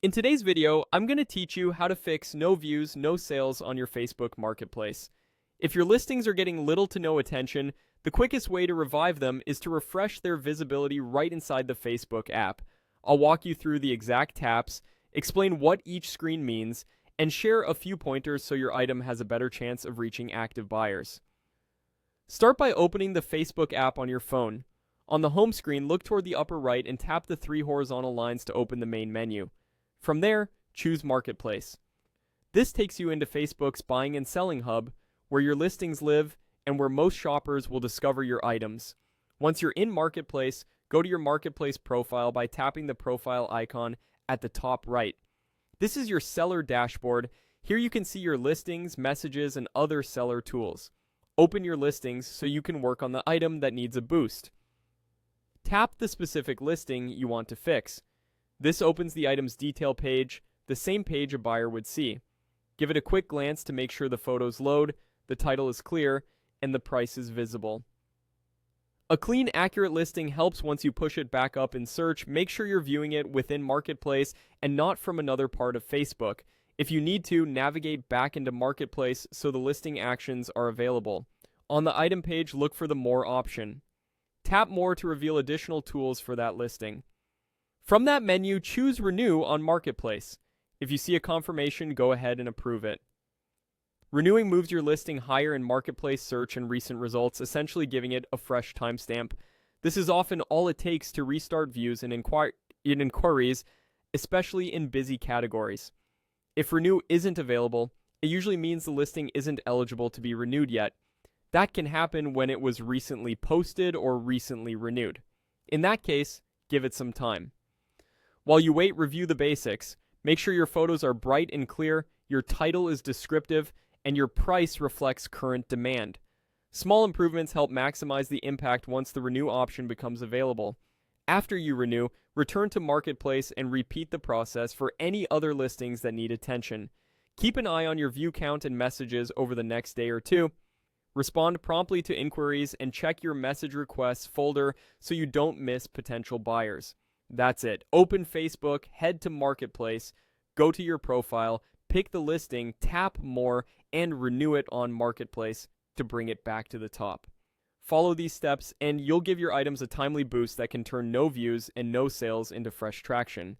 In today's video, I'm going to teach you how to fix no views, no sales on your Facebook Marketplace. If your listings are getting little to no attention, the quickest way to revive them is to refresh their visibility right inside the Facebook app. I'll walk you through the exact taps, explain what each screen means, and share a few pointers so your item has a better chance of reaching active buyers. Start by opening the Facebook app on your phone. On the home screen, look toward the upper right and tap the three horizontal lines to open the main menu. From there, choose Marketplace. This takes you into Facebook's buying and selling hub, where your listings live and where most shoppers will discover your items. Once you're in Marketplace, go to your Marketplace profile by tapping the profile icon at the top right. This is your seller dashboard. Here you can see your listings, messages, and other seller tools. Open your listings so you can work on the item that needs a boost. Tap the specific listing you want to fix. This opens the item's detail page, the same page a buyer would see. Give it a quick glance to make sure the photos load, the title is clear, and the price is visible. A clean, accurate listing helps once you push it back up in search. Make sure you're viewing it within Marketplace and not from another part of Facebook. If you need to, navigate back into Marketplace so the listing actions are available. On the item page, look for the More option. Tap More to reveal additional tools for that listing. From that menu, choose Renew on Marketplace. If you see a confirmation, go ahead and approve it. Renewing moves your listing higher in Marketplace search and recent results, essentially giving it a fresh timestamp. This is often all it takes to restart views and inquiries, especially in busy categories. If Renew isn't available, it usually means the listing isn't eligible to be renewed yet. That can happen when it was recently posted or recently renewed. In that case, give it some time. While you wait, review the basics. Make sure your photos are bright and clear, your title is descriptive, and your price reflects current demand. Small improvements help maximize the impact once the renew option becomes available. After you renew, return to Marketplace and repeat the process for any other listings that need attention. Keep an eye on your view count and messages over the next day or two. Respond promptly to inquiries and check your message requests folder so you don't miss potential buyers. That's it. Open Facebook, head to Marketplace, go to your profile, pick the listing, tap More, and renew it on Marketplace to bring it back to the top. Follow these steps and you'll give your items a timely boost that can turn no views and no sales into fresh traction.